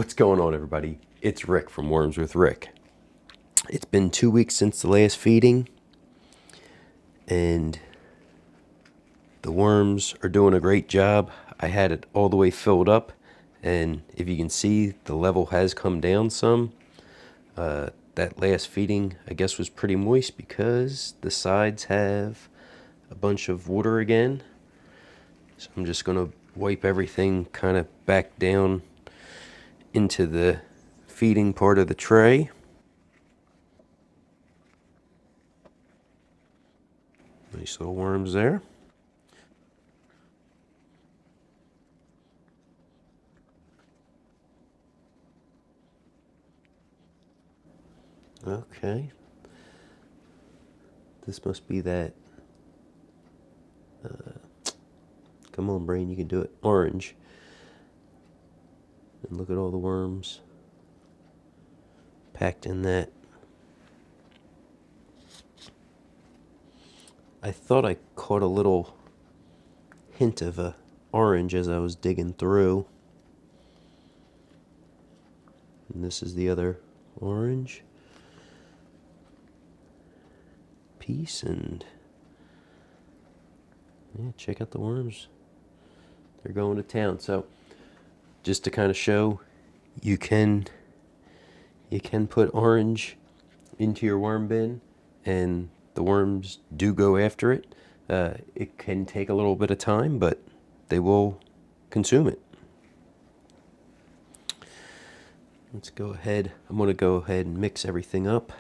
What's going on, everybody? It's Rick from Worms with Rick. It's been 2 weeks since the last feeding, and the worms are doing a great job. I had it all the way filled up, and if you can see, the level has come down some. That last feeding, I guess, was pretty moist because the sides have a bunch of water again. So I'm just going to wipe everything kind of back down into the feeding part of the tray. Nice little worms there. Okay. This must be that. Come on, brain, you can do it. Orange. And look at all the worms packed in that. I thought I caught a little hint of a orange as I was digging through. And this is the other orange piece, and yeah, check out the worms. They're going to town. So just to kind of show you can put orange into your worm bin and the worms do go after it. It can take a little bit of time, but they will consume it. Let's go ahead. I'm going to go ahead and mix everything up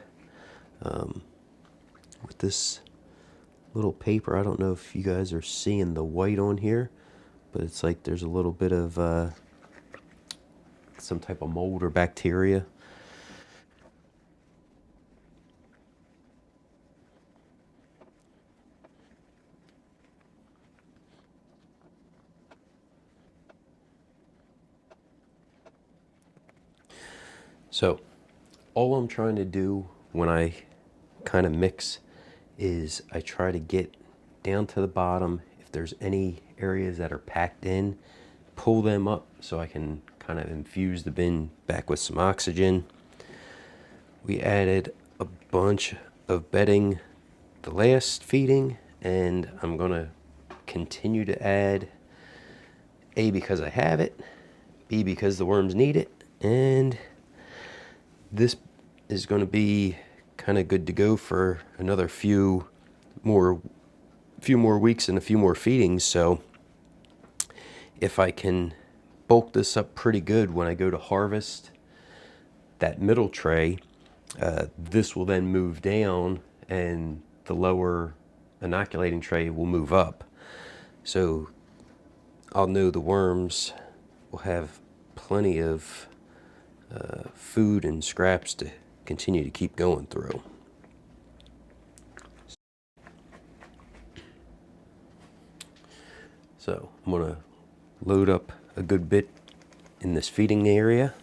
with this little paper. I don't know if you guys are seeing the white on here, but it's like there's a little bit of some type of mold or bacteria. So all I'm trying to do when I kind of mix is I try to get down to the bottom. If there's any areas that are packed in, pull them up so I can kind of infuse the bin back with some oxygen. We added a bunch of bedding the last feeding, and I'm gonna continue to add, A, because I have it, B, because the worms need it, and this is going to be kind of good to go for another few more weeks and a few more feedings. So if I can bulk this up pretty good when I go to harvest that middle tray, this will then move down and the lower inoculating tray will move up. So I'll know the worms will have plenty of food and scraps to continue to keep going through. So I'm going to load up a good bit in this feeding area.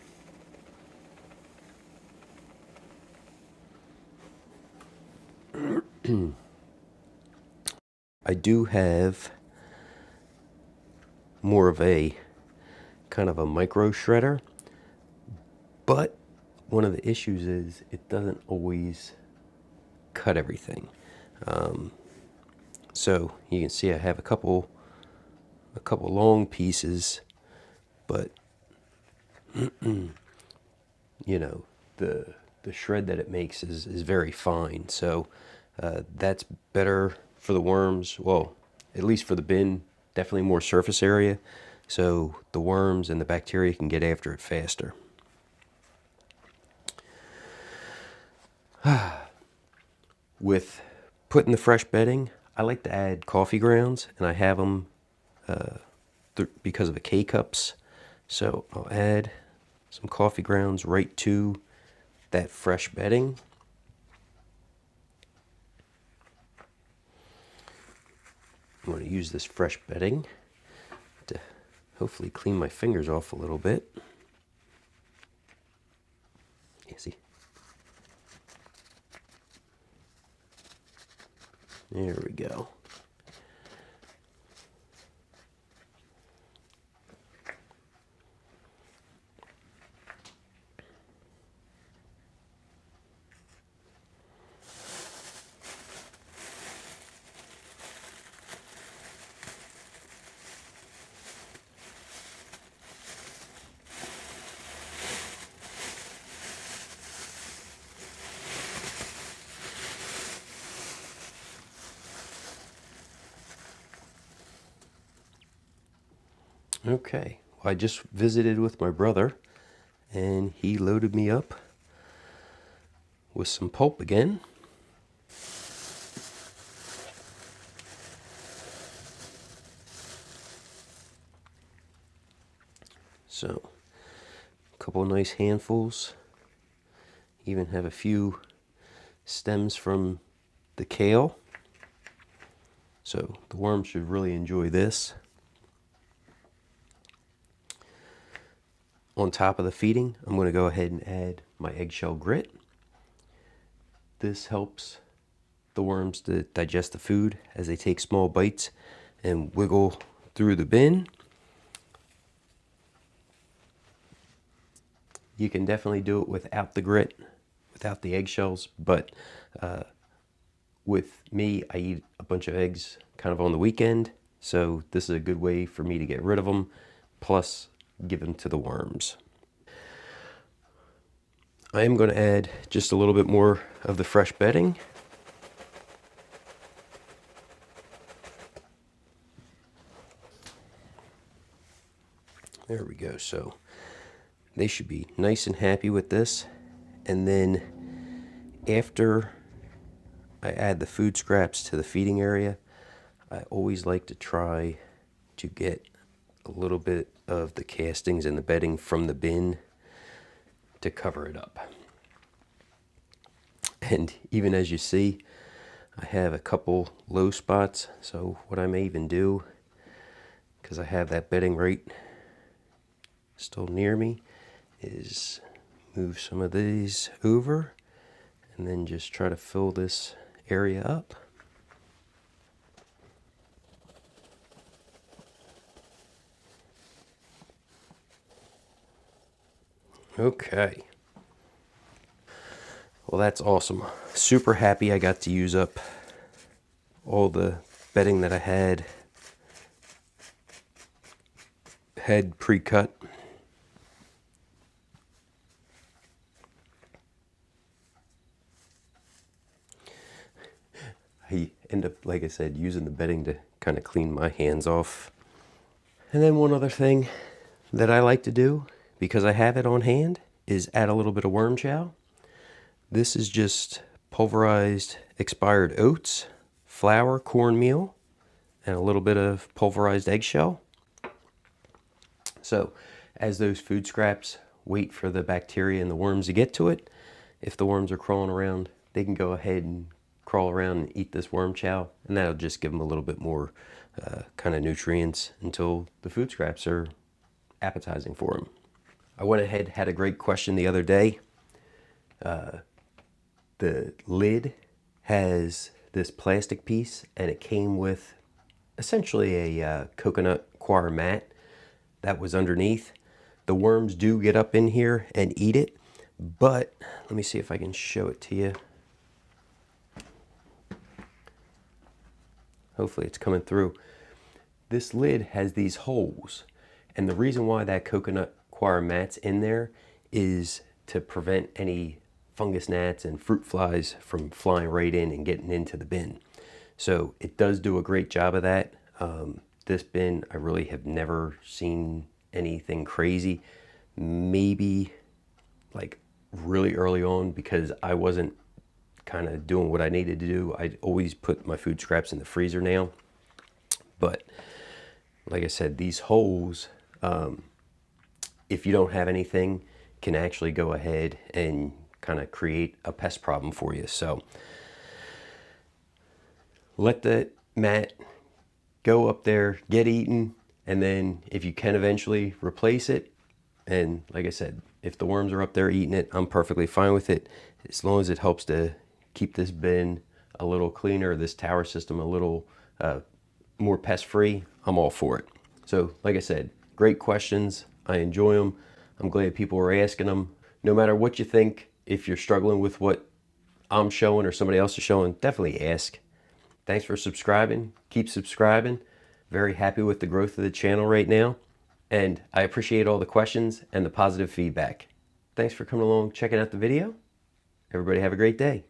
I do have more of a kind of a micro shredder, but one of the issues is it doesn't always cut everything. So you can see I have a couple long pieces, but you know, the shred that it makes is very fine. So that's better for the worms. Well, at least for the bin, definitely more surface area, so the worms and the bacteria can get after it faster. With putting the fresh bedding, I like to add coffee grounds, and I have them because of the K-cups. So I'll add some coffee grounds right to that fresh bedding. I'm going to use this fresh bedding to hopefully clean my fingers off a little bit. Yeah, see? There we go. Okay, well, I just visited with my brother and he loaded me up with some pulp again. So, a couple of nice handfuls. Even have a few stems from the kale. So the worms should really enjoy this. On top of the feeding, I'm going to go ahead and add my eggshell grit. This helps the worms to digest the food as they take small bites and wiggle through the bin. You can definitely do it without the grit, without the eggshells, but with me, I eat a bunch of eggs kind of on the weekend, so this is a good way for me to get rid of them, plus give them to the worms. I am going to add just a little bit more of the fresh bedding. There we go. So they should be nice and happy with this. And then after I add the food scraps to the feeding area, I always like to try to get a little bit of the castings and the bedding from the bin to cover it up. And even as you see, I have a couple low spots. So what I may even do, because I have that bedding right still near me, is move some of these over and then just try to fill this area up. Okay. Well, that's awesome. Super happy I got to use up all the bedding that I had pre-cut. I end up, like I said, using the bedding to kind of clean my hands off. And then one other thing that I like to do, because I have it on hand, is add a little bit of worm chow. This is just pulverized expired oats, flour, cornmeal, and a little bit of pulverized eggshell. So as those food scraps wait for the bacteria and the worms to get to it, if the worms are crawling around, they can go ahead and crawl around and eat this worm chow, and that'll just give them a little bit more kind of nutrients until the food scraps are appetizing for them. I went ahead, had a great question the other day. The lid has this plastic piece and it came with essentially a coconut coir mat that was underneath. The worms do get up in here and eat it, but let me see if I can show it to you. Hopefully it's coming through. This lid has these holes, and the reason why that coconut coir mat's in there is to prevent any fungus gnats and fruit flies from flying right in and getting into the bin. So it does do a great job of that. This bin, I really have never seen anything crazy. Maybe like really early on, because I wasn't kind of doing what I needed to do. I always put my food scraps in the freezer now. But like I said, these holes, if you don't have anything, can actually go ahead and kind of create a pest problem for you. So let the mat go up there, get eaten, and then if you can eventually replace it. And like I said, if the worms are up there eating it, I'm perfectly fine with it, as long as it helps to keep this bin a little cleaner, this tower system a little more pest free. I'm all for it. So like I said, great questions. I enjoy them. I'm glad people are asking them. No matter what you think, if you're struggling with what I'm showing or somebody else is showing, definitely ask. Thanks for subscribing. Keep subscribing. Very happy with the growth of the channel right now. And I appreciate all the questions and the positive feedback. Thanks for coming along, checking out the video. Everybody have a great day.